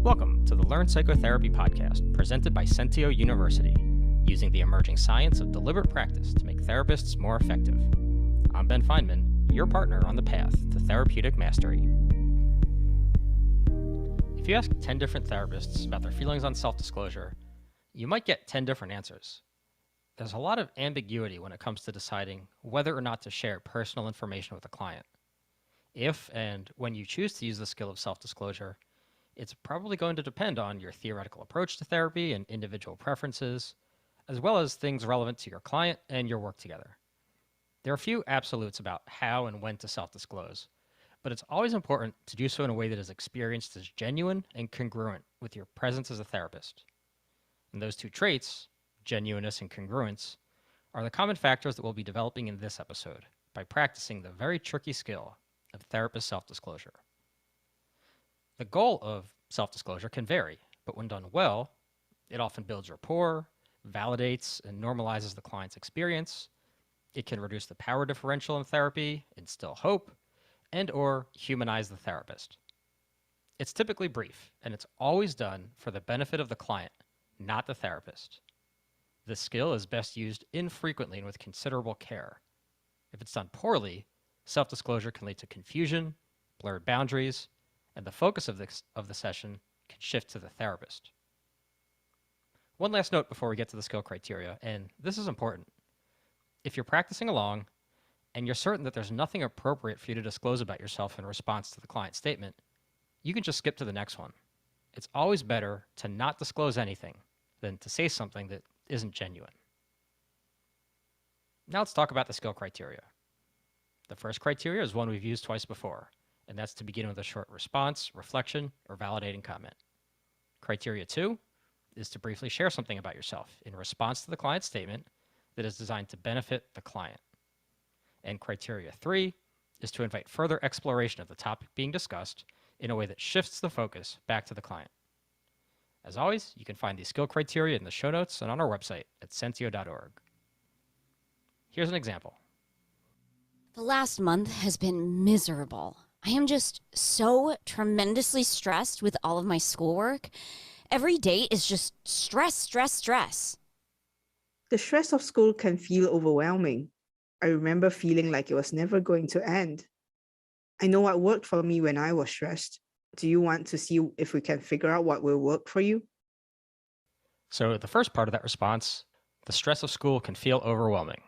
Welcome to the Learn Psychotherapy podcast, presented by Sentio University, using the emerging science of deliberate practice to make therapists more effective. I'm Ben Feynman, your partner on the path to therapeutic mastery. If you ask 10 different therapists about their feelings on self-disclosure, you might get 10 different answers. There's a lot of ambiguity when it comes to deciding whether or not to share personal information with a client. If and when you choose to use the skill of self-disclosure, it's probably going to depend on your theoretical approach to therapy and individual preferences, as well as things relevant to your client and your work together. There are a few absolutes about how and when to self-disclose, but it's always important to do so in a way that is experienced as genuine and congruent with your presence as a therapist. And those two traits, genuineness and congruence, are the common factors that we'll be developing in this episode by practicing the very tricky skill of therapist self-disclosure. The goal of self-disclosure can vary, but when done well, it often builds rapport, validates and normalizes the client's experience. It can reduce the power differential in therapy, instill hope, and or humanize the therapist. It's typically brief, and it's always done for the benefit of the client, not the therapist. This skill is best used infrequently and with considerable care. If it's done poorly, self-disclosure can lead to confusion, blurred boundaries, and the focus of the session can shift to the therapist. One last note before we get to the skill criteria, and this is important. If you're practicing along and you're certain that there's nothing appropriate for you to disclose about yourself in response to the client's statement, you can just skip to the next one. It's always better to not disclose anything than to say something that isn't genuine. Now let's talk about the skill criteria. The first criteria is one we've used twice before, and that's to begin with a short response, reflection, or validating comment. Criteria 2 is to briefly share something about yourself in response to the client's statement that is designed to benefit the client. And criteria 3 is to invite further exploration of the topic being discussed in a way that shifts the focus back to the client. As always, you can find these skill criteria in the show notes and on our website at sentio.org. Here's an example. The last month has been miserable. I am just so tremendously stressed with all of my schoolwork. Every day is just stress, stress, stress. The stress of school can feel overwhelming. I remember feeling like it was never going to end. I know what worked for me when I was stressed. Do you want to see if we can figure out what will work for you? So the first part of that response, the stress of school can feel overwhelming,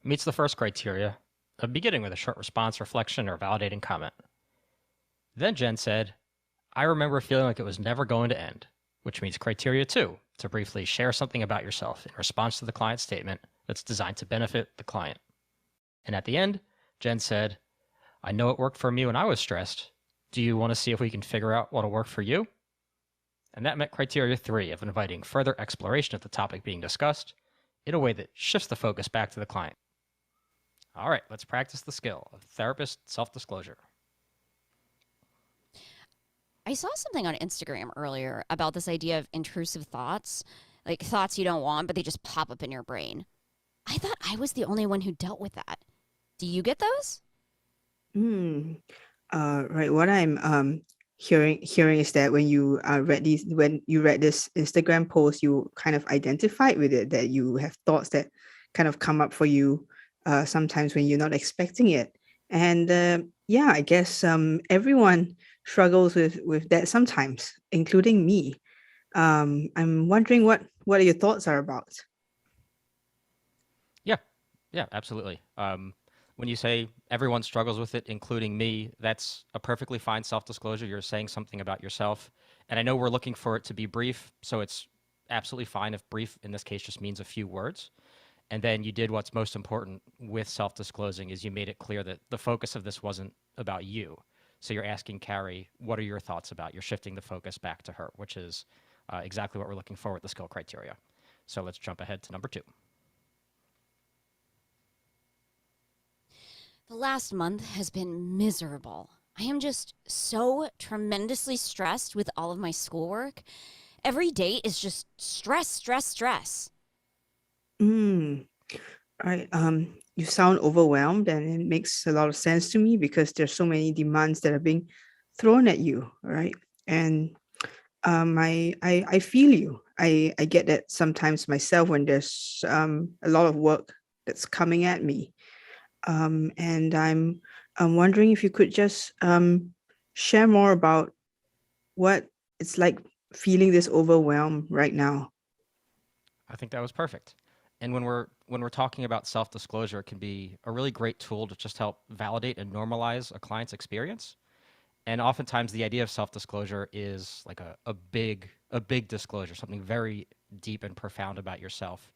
meets the first criteria of beginning with a short response, reflection, or validating comment. Then Jen said, I remember feeling like it was never going to end, which means criteria 2, to briefly share something about yourself in response to the client's statement that's designed to benefit the client. And at the end, Jen said, I know it worked for me when I was stressed. Do you want to see if we can figure out what'll work for you? And that met criteria 3 of inviting further exploration of the topic being discussed in a way that shifts the focus back to the client. All right, let's practice the skill of therapist self-disclosure. I saw something on Instagram earlier about this idea of intrusive thoughts, like thoughts you don't want, but they just pop up in your brain. I thought I was the only one who dealt with that. Do you get those? Right. What I'm hearing is that when you read this Instagram post, you kind of identified with it, that you have thoughts that kind of come up for you sometimes when you're not expecting it. And yeah, I guess everyone struggles with that sometimes, including me. I'm wondering what are your thoughts are about. Yeah, absolutely. When you say everyone struggles with it, including me, that's a perfectly fine self-disclosure. You're saying something about yourself. And I know we're looking for it to be brief, so it's absolutely fine if brief in this case just means a few words. And then you did what's most important with self-disclosing is you made it clear that the focus of this wasn't about you. So you're asking Carrie, what are your thoughts about? You're shifting the focus back to her, which is exactly what we're looking for with the skill criteria. So let's jump ahead to number 2. The last month has been miserable. I am just so tremendously stressed with all of my schoolwork. Every day is just stress, stress, stress. Right. You sound overwhelmed, and it makes a lot of sense to me because there's so many demands that are being thrown at you, right? And I feel you. I get that sometimes myself when there's a lot of work that's coming at me. And I'm wondering if you could just share more about what it's like feeling this overwhelm right now. I think that was perfect. And when we're talking about self-disclosure, it can be a really great tool to just help validate and normalize a client's experience. And oftentimes the idea of self-disclosure is like a big disclosure, something very deep and profound about yourself,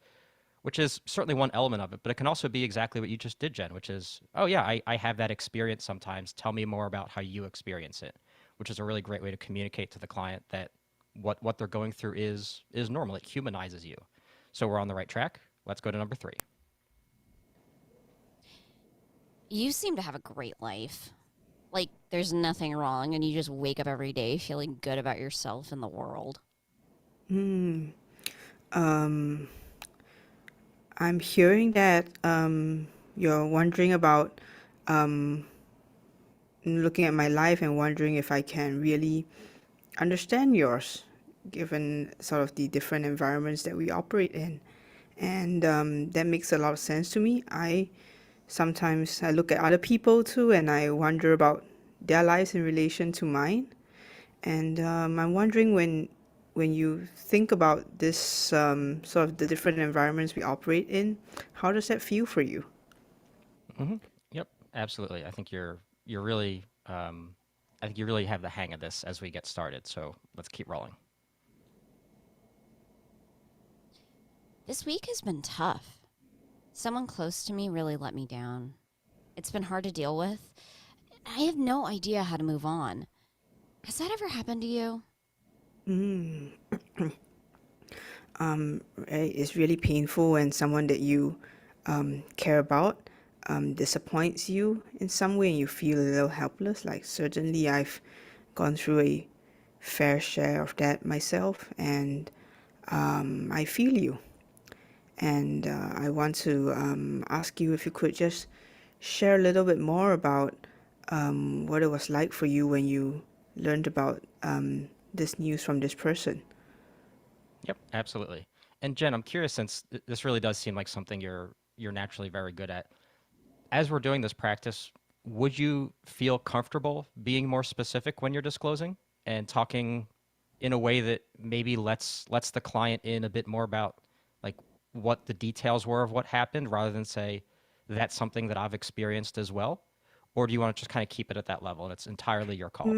which is certainly one element of it, but it can also be exactly what you just did, Jen, which is, oh yeah, I have that experience sometimes. Tell me more about how you experience it, which is a really great way to communicate to the client that what they're going through is normal. It humanizes you. So we're on the right track. Let's go to number 3. You seem to have a great life. Like, there's nothing wrong, and you just wake up every day feeling good about yourself and the world. Hmm. I'm hearing that you're wondering about looking at my life and wondering if I can really understand yours, given sort of the different environments that we operate in. And that makes a lot of sense to me. I look at other people too, and I wonder about their lives in relation to mine. And I'm wondering when you think about this sort of the different environments we operate in, how does that feel for you? Hmm. Yep, absolutely. You're really I think you really have the hang of this as we get started. So let's keep rolling. This week has been tough. Someone close to me really let me down. It's been hard to deal with. I have no idea how to move on. Has that ever happened to you? Mm. Right, it's really painful when someone that you care about disappoints you in some way and you feel a little helpless. Like, certainly, I've gone through a fair share of that myself, and I feel you. And I want to ask you if you could just share a little bit more about what it was like for you when you learned about this news from this person. Yep, absolutely. And Jen, I'm curious since this really does seem like something you're naturally very good at. As we're doing this practice, would you feel comfortable being more specific when you're disclosing and talking in a way that maybe lets the client in a bit more about like what the details were of what happened rather than say that's something that I've experienced as well? Or do you want to just kind of keep it at that level and it's entirely your call?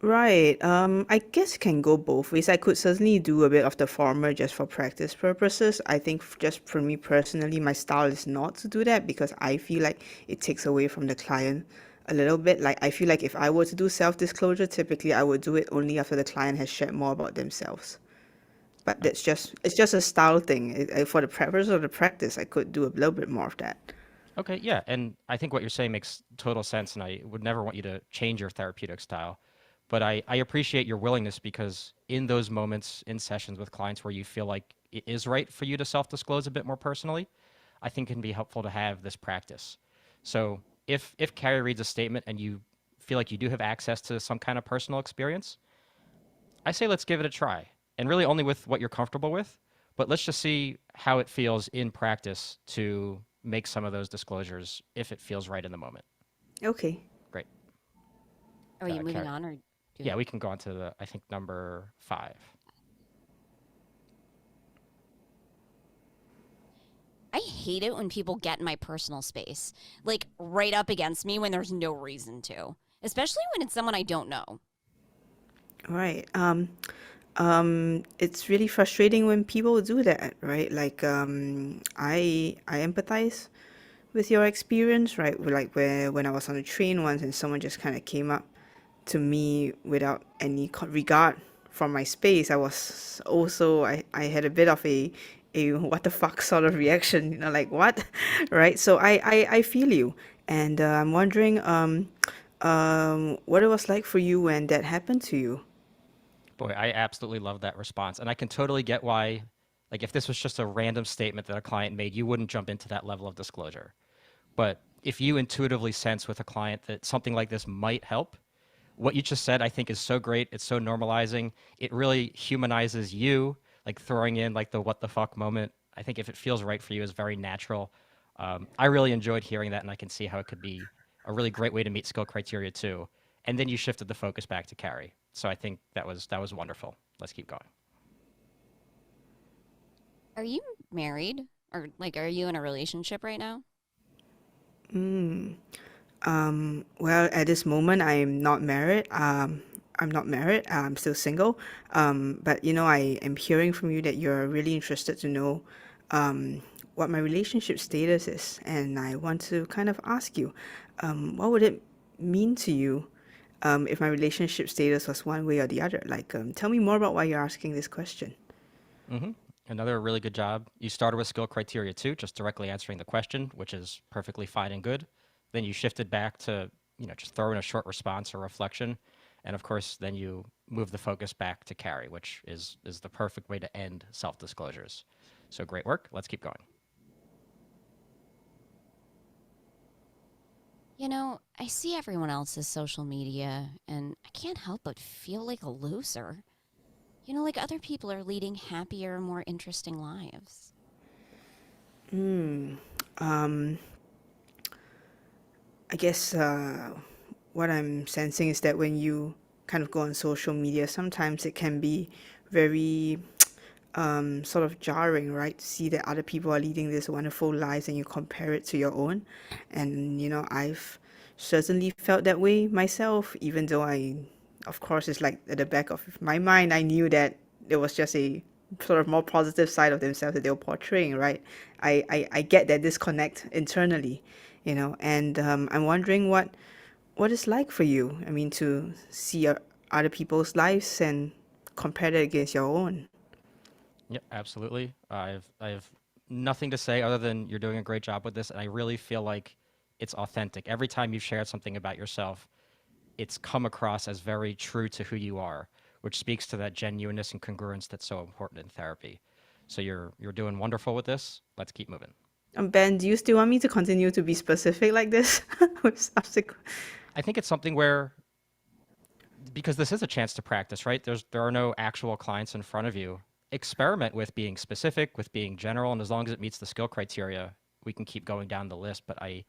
Right. I guess it can go both ways. I could certainly do a bit of the former just for practice purposes. I think just for me personally, my style is not to do that because I feel like it takes away from the client a little bit. Like, I feel like if I were to do self-disclosure, typically I would do it only after the client has shared more about themselves. But Uh, it's just a style thing. For the purpose of the practice, I could do a little bit more of that. Okay, yeah, and I think what you're saying makes total sense, and I would never want you to change your therapeutic style. But I appreciate your willingness because in those moments in sessions with clients where you feel like it is right for you to self-disclose a bit more personally, I think it can be helpful to have this practice. So if Carrie reads a statement and you feel like you do have access to some kind of personal experience, I say let's give it a try. And really only with what you're comfortable with, but let's just see how it feels in practice to make some of those disclosures if it feels right in the moment. Okay. Great. Are you moving Carrie. on or do Yeah, we can go on to the, I think, number 5. I hate it when people get in my personal space, like right up against me when there's no reason to, especially when it's someone I don't know. Right. It's really frustrating when people do that, right? Like, I empathize with your experience, right? Like, where when I was on a train once and someone just kind of came up to me without any regard for my space, I was also I had a bit of a what the fuck sort of reaction, like, what, right? So I feel you, and I'm wondering what it was like for you when that happened to you. Boy, I absolutely love that response. And I can totally get why, like, if this was just a random statement that a client made, you wouldn't jump into that level of disclosure. But if you intuitively sense with a client that something like this might help, What you just said, I think, is so great. It's so normalizing. It really humanizes you, like throwing in like the what the fuck moment. I think if it feels right for you is very natural. I really enjoyed hearing that, and I can see how it could be a really great way to meet skill criteria too. And then you shifted the focus back to carry. So I think that was wonderful. Let's keep going. Are you married? Or like are you in a relationship right now? Mm. Well, at this moment, I'm not married. I'm not married. I'm still single. But I am hearing from you that you're really interested to know what my relationship status is, and I want to kind of ask you, what would it mean to you if my relationship status was one way or the other? Like, tell me more about why you're asking this question. hmm Another really good job. You started with skill criteria two, just directly answering the question, which is perfectly fine and good. Then you shifted back to, just throw in a short response or reflection. And of course, then you move the focus back to carry, which is the perfect way to end self-disclosures. So great work. Let's keep going. I see everyone else's social media and I can't help but feel like a loser. Like other people are leading happier, more interesting lives. Hmm. Um, I guess what I'm sensing is that when you kind of go on social media, sometimes it can be very sort of jarring, right? To see that other people are leading these wonderful lives and you compare it to your own. And, I've certainly felt that way myself, even though of course, it's like at the back of my mind, I knew that it was just a sort of more positive side of themselves that they were portraying, right? I get that disconnect internally, and I'm wondering what it's like for you. I mean, to see other people's lives and compare that against your own. Yep, absolutely. I have nothing to say other than you're doing a great job with this, and I really feel like it's authentic. Every time you've shared something about yourself, it's come across as very true to who you are, which speaks to that genuineness and congruence that's so important in therapy. So you're doing wonderful with this. Let's keep moving. Ben, do you still want me to continue to be specific like this with subsequent? I think it's something where because this is a chance to practice, right? There are no actual clients in front of you. Experiment with being specific, with being general, and as long as it meets the skill criteria, we can keep going down the list. But I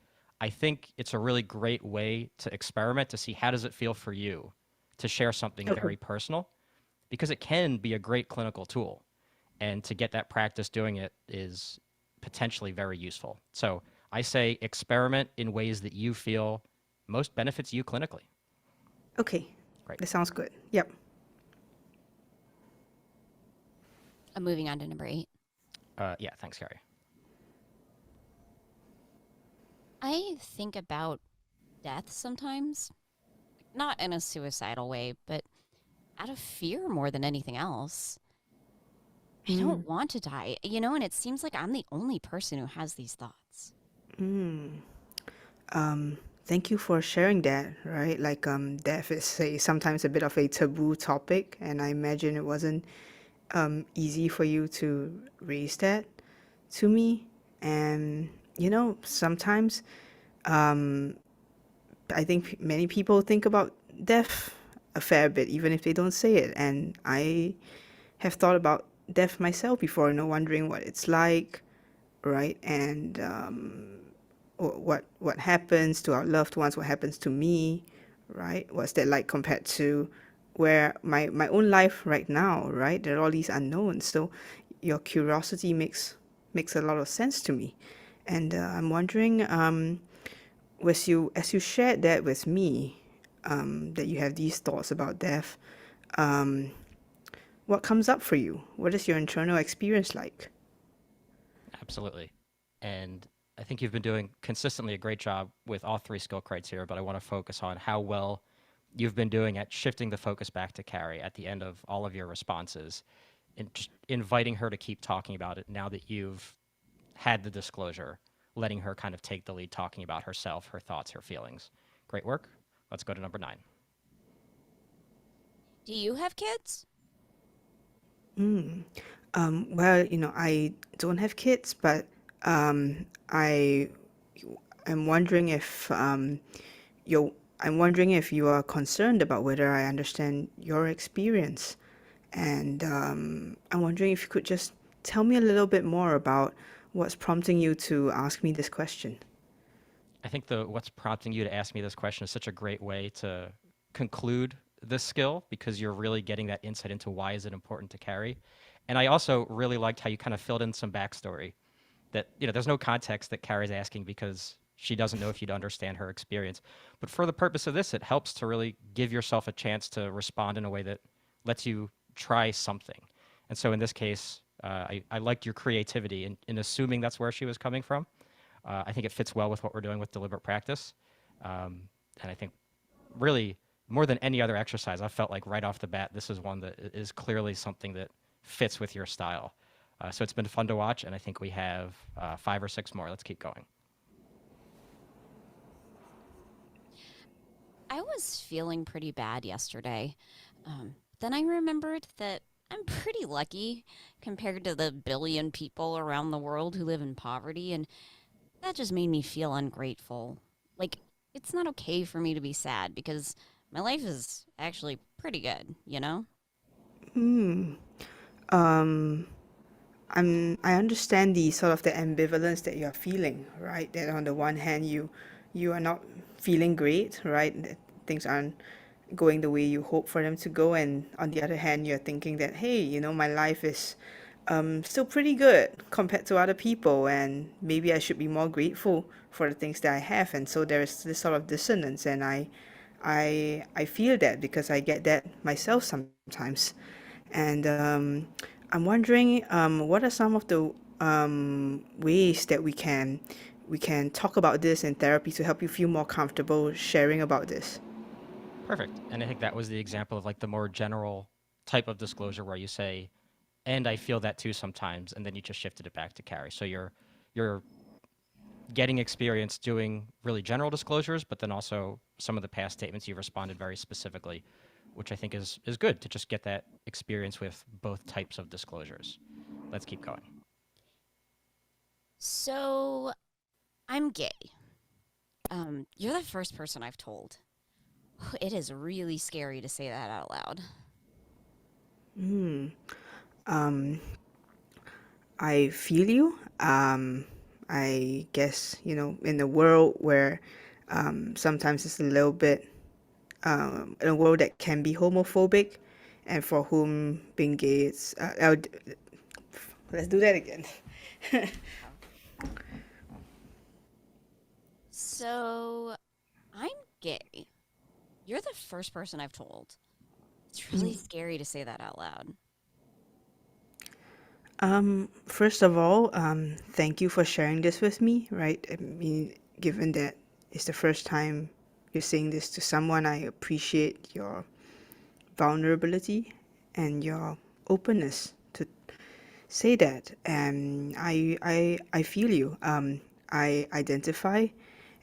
think it's a really great way to experiment to see how does it feel for you to share something Okay. very personal because it can be a great clinical tool. And to get that practice doing it is potentially very useful. So I say experiment in ways that you feel most benefits you clinically. Okay. Great. That sounds good. Yep. I'm moving on to number 8. Yeah, thanks, Carrie. I think about death sometimes, not in a suicidal way, but out of fear more than anything else. I Mm, don't want to die, and it seems like I'm the only person who has these thoughts. mm. Thank you for sharing that, right? Like, death is sometimes a bit of a taboo topic, and I imagine it wasn't easy for you to raise that to me. And, sometimes I think many people think about death a fair bit, even if they don't say it. And I have thought about death myself before, wondering what it's like, right? And what happens to our loved ones, what happens to me, right? What's that like compared to where my own life right now, right? There are all these unknowns. So your curiosity makes a lot of sense to me. And I'm wondering, as you shared that with me, that you have these thoughts about death, um, what comes up for you? What is your internal experience like? Absolutely. And I think you've been doing consistently a great job with all three skill criteria, but I want to focus on how well you've been doing at shifting the focus back to Carrie at the end of all of your responses and just inviting her to keep talking about it now that you've had the disclosure, letting her kind of take the lead talking about herself, her thoughts, her feelings. Great work. Let's go to number 9. Do you have kids? Mm. Well, I don't have kids, but I am wondering if you're I'm wondering if you are concerned about whether I understand your experience. And I'm wondering if you could just tell me a little bit more about what's prompting you to ask me this question. I think the what's prompting you to ask me this question is such a great way to conclude this skill because you're really getting that insight into why is it important to carry. And I also really liked how you kind of filled in some backstory that, there's no context that Carrie's asking because she doesn't know if you'd understand her experience. But for the purpose of this, it helps to really give yourself a chance to respond in a way that lets you try something. And so in this case, I liked your creativity in assuming that's where she was coming from. I think it fits well with what we're doing with deliberate practice. And I think really more than any other exercise, I felt like right off the bat, this is one that is clearly something that fits with your style. So it's been fun to watch, and I think we have 5 or 6 more. Let's keep going. I was feeling pretty bad yesterday. Then I remembered that I'm pretty lucky compared to the billion people around the world who live in poverty, and that just made me feel ungrateful. Like, it's not okay for me to be sad because my life is actually pretty good, you know? Hmm. Um, I understand the sort of the ambivalence that you're feeling, right? That on the one hand you are not feeling great, right? That things aren't going the way you hope for them to go, and on the other hand you're thinking that, hey, my life is still pretty good compared to other people, and maybe I should be more grateful for the things that I have. And so there's this sort of dissonance, and I feel that because I get that myself sometimes. And I'm wondering, what are some of the ways that we can talk about this in therapy to help you feel more comfortable sharing about this? Perfect. And I think that was the example of like the more general type of disclosure where you say, and I feel that too sometimes, and then you just shifted it back to Carrie. So you're getting experience doing really general disclosures, but then also some of the past statements you've responded very specifically, which I think is good to just get that experience with both types of disclosures. Let's keep going. So, I'm gay. You're the first person I've told. It is really scary to say that out loud. Hmm. Um, I feel you. I guess, in a world where sometimes it's a little bit, in a world that can be homophobic, and for whom being gay is, let's do that again. So, I'm gay. You're the first person I've told. It's really scary to say that out loud. First of all, thank you for sharing this with me, right? I mean, given that it's the first time you're saying this to someone, I appreciate your vulnerability and your openness to say that. And I feel you. I identify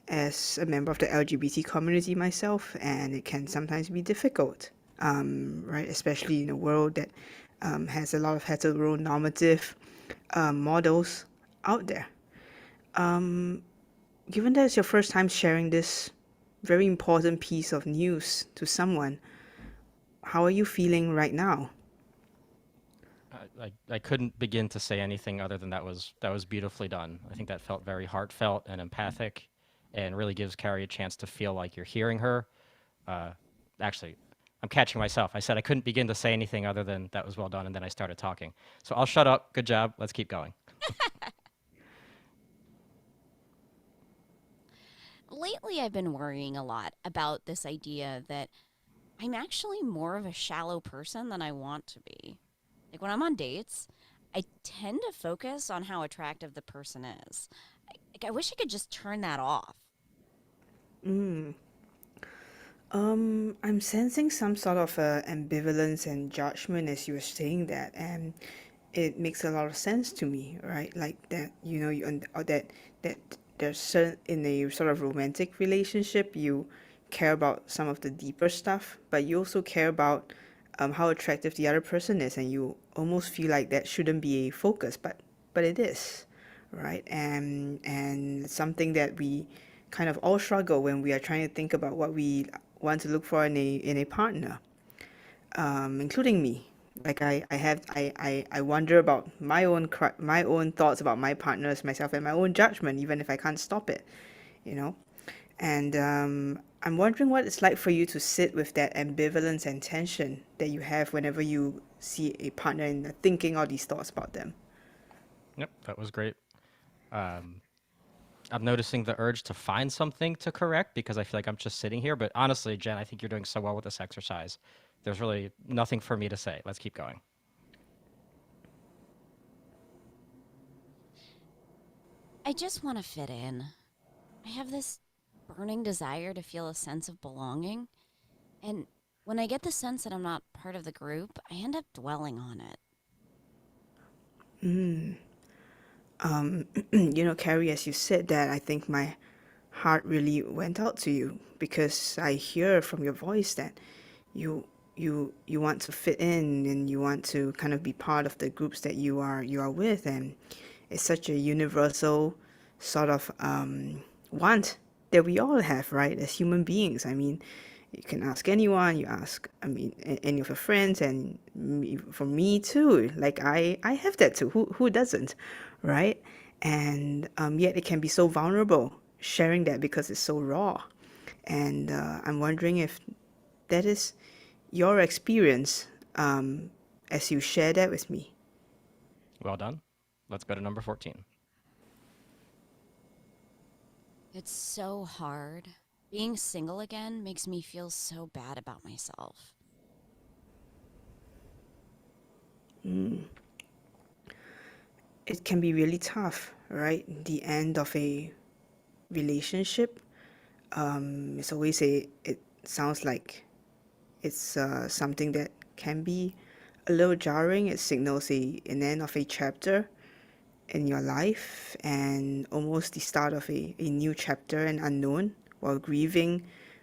as a member of the LGBT community myself, and it can sometimes be difficult, right? Especially in a world that has a lot of heteronormative models out there. Given that it's your first time sharing this very important piece of news to someone, how are you feeling right now? I couldn't begin to say anything other than that was beautifully done. I think that felt very heartfelt and empathic, and really gives Carrie a chance to feel like you're hearing her. Uh, Actually, I'm catching myself. I said I couldn't begin to say anything other than that was well done, and then I started talking. So I'll shut up. Good job. Let's keep going. Lately, I've been worrying a lot about this idea that I'm actually more of a shallow person than I want to be. Like when I'm on dates, I tend to focus on how attractive the person is. I wish I could just turn that off. I'm sensing some sort of ambivalence and judgment as you were saying that, and it makes a lot of sense to me, right? Like that, or that there's certain in a sort of romantic relationship, you care about some of the deeper stuff, but you also care about how attractive the other person is, and you almost feel like that shouldn't be a focus, but it is, right? And something that we kind of all struggle when we are trying to think about what we want to look for in a partner, including me. Like I wonder about my own thoughts about my partners, myself, and my own judgment, even if I can't stop it, you know. And I'm wondering what it's like for you to sit with that ambivalence and tension that you have whenever you see a partner and are thinking all these thoughts about them. Yep, that was great. Um, I'm noticing the urge to find something to correct because I feel like I'm just sitting here. But honestly, Jen, I think you're doing so well with this exercise. There's really nothing for me to say. Let's keep going. I just want to fit in. I have this burning desire to feel a sense of belonging. And when I get the sense that I'm not part of the group, I end up dwelling on it. Carrie, as you said that, I think my heart really went out to you because I hear from your voice that you you want to fit in and you want to kind of be part of the groups that you are with, and it's such a universal sort of want that we all have, right, as human beings. I mean, you can ask anyone, you ask, I mean, any of your friends, and for me too. Like I have that too. Who doesn't, right? And yet it can be so vulnerable sharing that because it's so raw. And I'm wondering if that is your experience as you share that with me. Well done. Let's go to number 14. It's so hard. Being single again makes me feel so bad about myself. It can be really tough, right? The end of a relationship. It's always it sounds like it's something that can be a little jarring. It signals an end of a chapter in your life and almost the start of a new chapter and unknown, while grieving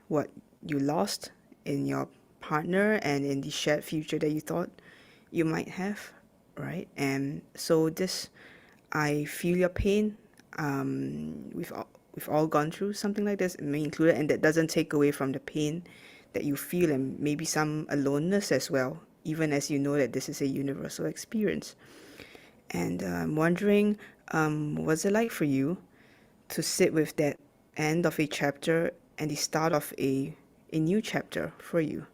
what you lost in your partner and in the shared future that you thought you might have, right? And so this, I feel your pain. We've all gone through something like this, me included, and that doesn't take away from the pain that you feel and maybe some aloneness as well, even as you know that this is a universal experience. And I'm wondering, what's it like for you to sit with that end of a chapter and the start of a new chapter for you?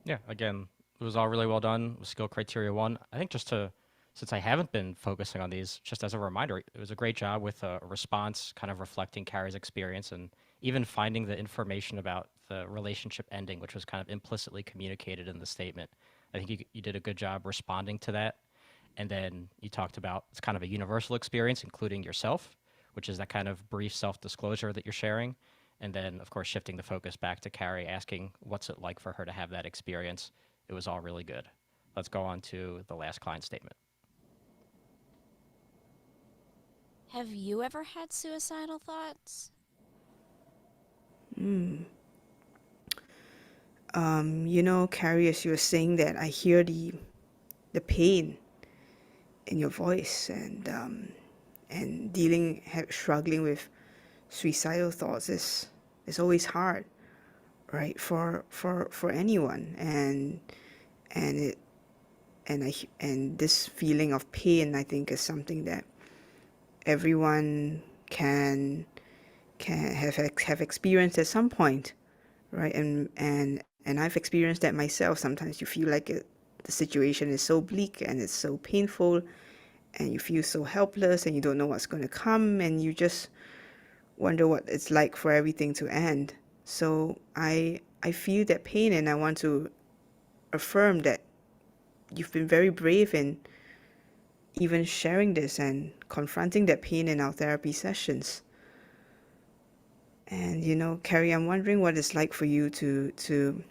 Yeah, again, it was all really well done with skill criteria one. I think since I haven't been focusing on these, just as a reminder, it was a great job with a response kind of reflecting Carrie's experience and even finding the information about the relationship ending, which was kind of implicitly communicated in the statement. I think you did a good job responding to that. And then you talked about it's kind of a universal experience, including yourself, which is that kind of brief self disclosure that you're sharing. And then, of course, shifting the focus back to Carrie, asking what's it like for her to have that experience. It was all really good. Let's go on to the last client statement. Have you ever had suicidal thoughts? Carrie, as you were saying that, I hear the pain in your voice, and struggling with suicidal thoughts is always hard, right, for anyone. And it and this feeling of pain, I think, is something that everyone can have experienced at some point, right? And I've experienced that myself. Sometimes you feel like the situation is so bleak and it's so painful, and you feel so helpless, and you don't know what's going to come, and you just wonder what it's like for everything to end. So I feel that pain, and I want to affirm that you've been very brave in even sharing this and confronting that pain in our therapy sessions. And Carrie, I'm wondering what it's like for you to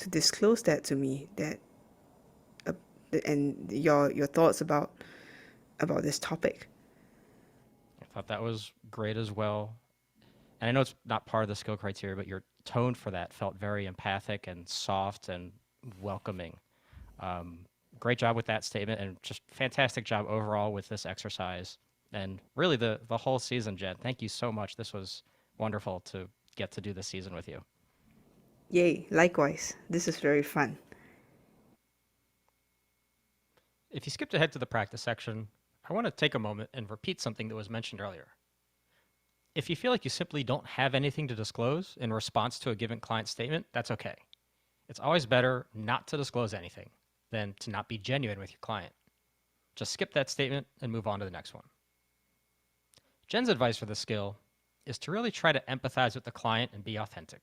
disclose that to me, that uh, and your thoughts about this topic. I thought that was great as well. And I know it's not part of the skill criteria, but your tone for that felt very empathic and soft and welcoming. Um, Great job with that statement, and just fantastic job overall with this exercise. and really the whole season, Jen. Thank you so much. This was wonderful to get to do this season with you. Yay, likewise. This is very fun. If you skipped ahead to the practice section, I want to take a moment and repeat something that was mentioned earlier. If you feel like you simply don't have anything to disclose in response to a given client statement, that's okay. It's always better not to disclose anything than to not be genuine with your client. Just skip that statement and move on to the next one. Jen's advice for this skill is to really try to empathize with the client and be authentic.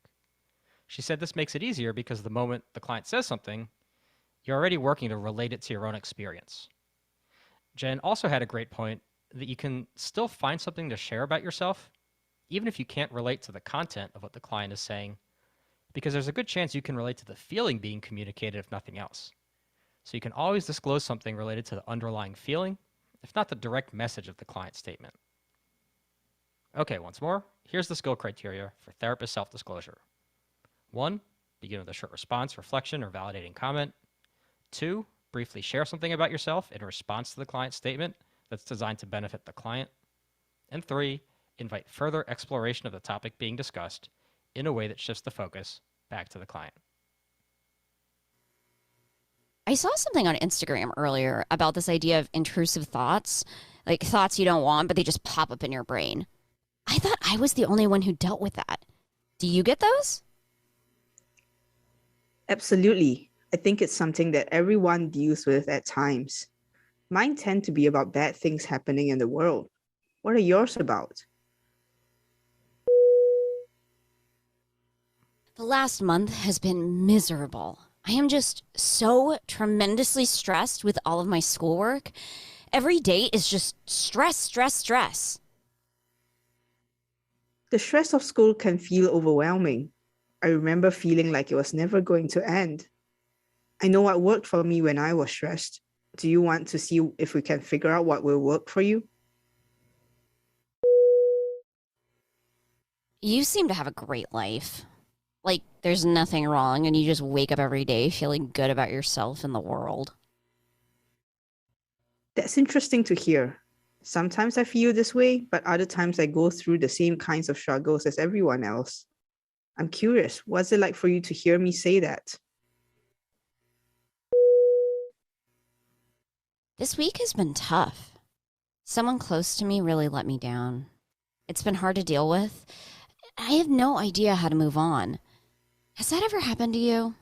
She said this makes it easier because the moment the client says something, you're already working to relate it to your own experience. Jen also had a great point that you can still find something to share about yourself, even if you can't relate to the content of what the client is saying, because there's a good chance you can relate to the feeling being communicated, if nothing else. So you can always disclose something related to the underlying feeling, if not the direct message of the client statement. Okay, once more, here's the skill criteria for therapist self-disclosure. 1, begin with a short response, reflection, or validating comment. 2, briefly share something about yourself in response to the client's statement that's designed to benefit the client. And 3, invite further exploration of the topic being discussed in a way that shifts the focus back to the client. I saw something on Instagram earlier about this idea of intrusive thoughts, like thoughts you don't want, but they just pop up in your brain. I thought I was the only one who dealt with that. Do you get those? Absolutely. I think it's something that everyone deals with at times. Mine tend to be about bad things happening in the world. What are yours about? The last month has been miserable. I am just so tremendously stressed with all of my schoolwork. Every day is just stress, stress, stress. The stress of school can feel overwhelming. I remember feeling like it was never going to end. I know what worked for me when I was stressed. Do you want to see if we can figure out what will work for you? You seem to have a great life. Like, there's nothing wrong, and you just wake up every day feeling good about yourself and the world. That's interesting to hear. Sometimes I feel this way, but other times I go through the same kinds of struggles as everyone else. I'm curious, what's it like for you to hear me say that? This week has been tough. Someone close to me really let me down. It's been hard to deal with. I have no idea how to move on. Has that ever happened to you?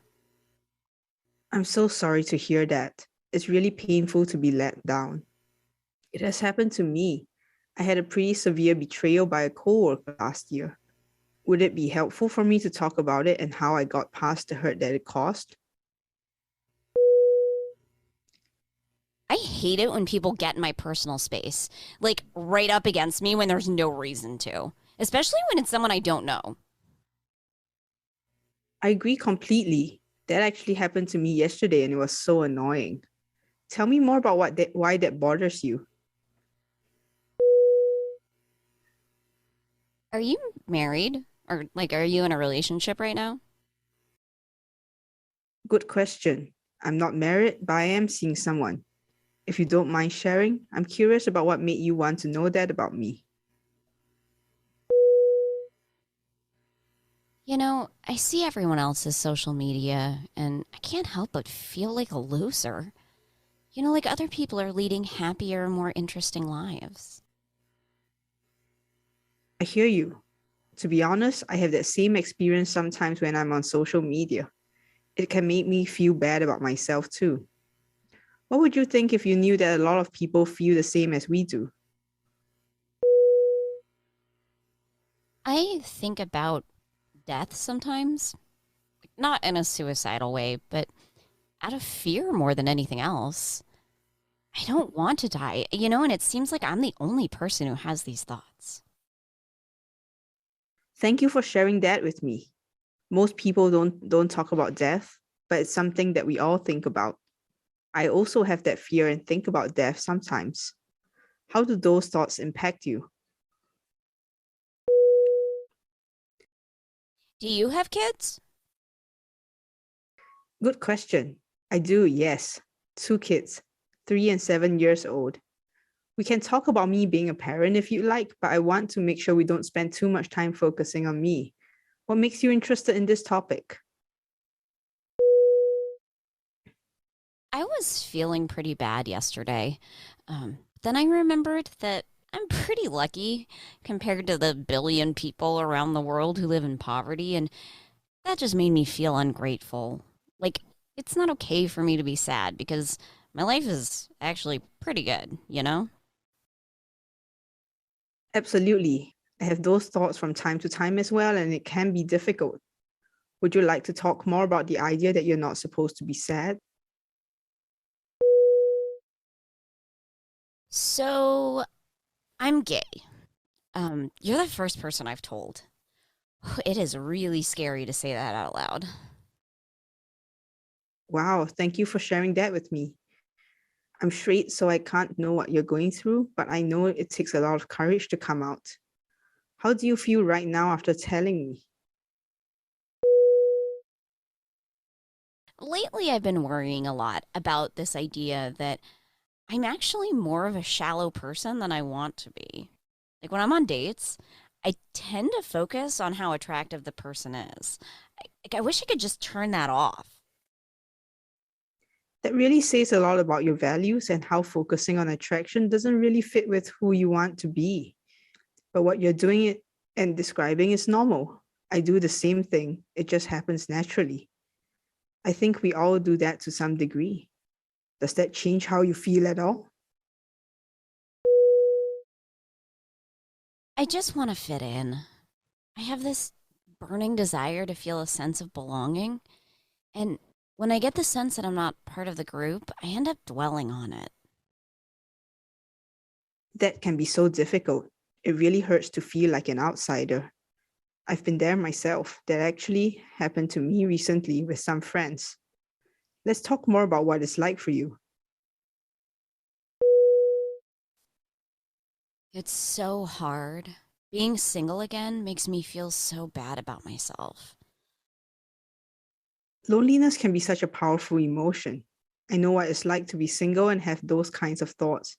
I'm so sorry to hear that. It's really painful to be let down. It has happened to me. I had a pretty severe betrayal by a coworker last year. Would it be helpful for me to talk about it and how I got past the hurt that it caused? I hate it when people get in my personal space, like right up against me when there's no reason to, especially when it's someone I don't know. I agree completely. That actually happened to me yesterday and it was so annoying. Tell me more about why that bothers you. Are you married? Or are you in a relationship right now? Good question. I'm not married, but I am seeing someone. If you don't mind sharing, I'm curious about what made you want to know that about me. You know, I see everyone else's social media, and I can't help but feel like a loser. You know, like other people are leading happier, more interesting lives. I hear you. To be honest, I have that same experience sometimes when I'm on social media. It can make me feel bad about myself too. What would you think if you knew that a lot of people feel the same as we do? I think about death sometimes. Not in a suicidal way, but out of fear more than anything else. I don't want to die, you know, and it seems like I'm the only person who has these thoughts. Thank you for sharing that with me. Most people don't talk about death, but it's something that we all think about. I also have that fear and think about death sometimes. How do those thoughts impact you? Do you have kids? Good question. I do, yes. 2 kids, 3 and 7 years old. We can talk about me being a parent if you like, but I want to make sure we don't spend too much time focusing on me. What makes you interested in this topic? I was feeling pretty bad yesterday. Then I remembered that I'm pretty lucky compared to the billion people around the world who live in poverty, and that just made me feel ungrateful. Like, it's not okay for me to be sad because my life is actually pretty good, you know? Absolutely. I have those thoughts from time to time as well, and it can be difficult. Would you like to talk more about the idea that you're not supposed to be sad? So, I'm gay. You're the first person I've told. It is really scary to say that out loud. Wow, thank you for sharing that with me. I'm straight, so I can't know what you're going through, but I know it takes a lot of courage to come out. How do you feel right now after telling me? Lately, I've been worrying a lot about this idea that I'm actually more of a shallow person than I want to be. Like when I'm on dates, I tend to focus on how attractive the person is. I wish I could just turn that off. That really says a lot about your values and how focusing on attraction doesn't really fit with who you want to be. But what you're doing it and describing is normal. I do the same thing. It just happens naturally. I think we all do that to some degree. Does that change how you feel at all? I just want to fit in. I have this burning desire to feel a sense of belonging. And when I get the sense that I'm not part of the group, I end up dwelling on it. That can be so difficult. It really hurts to feel like an outsider. I've been there myself. That actually happened to me recently with some friends. Let's talk more about what it's like for you. It's so hard. Being single again makes me feel so bad about myself. Loneliness can be such a powerful emotion. I know what it's like to be single and have those kinds of thoughts,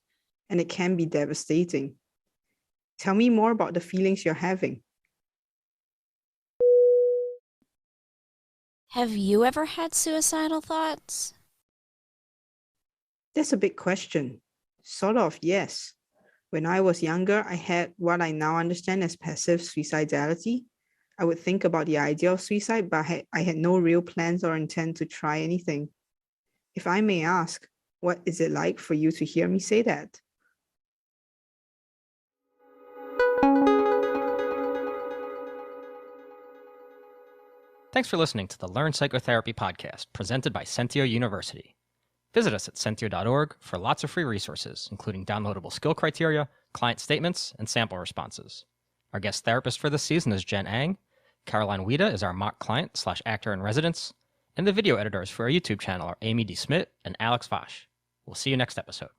and it can be devastating. Tell me more about the feelings you're having. Have you ever had suicidal thoughts? That's a big question. Sort of, yes. When I was younger, I had what I now understand as passive suicidality. I would think about the idea of suicide, but I had no real plans or intent to try anything. If I may ask, what is it like for you to hear me say that? Thanks for listening to the Learn Psychotherapy podcast presented by Sentio University. Visit us at sentio.org for lots of free resources, including downloadable skill criteria, client statements, and sample responses. Our guest therapist for this season is Jen Ang. Caroline Wida is our mock client/actor in residence. And the video editors for our YouTube channel are Amy D. Smith and Alex Vosh. We'll see you next episode.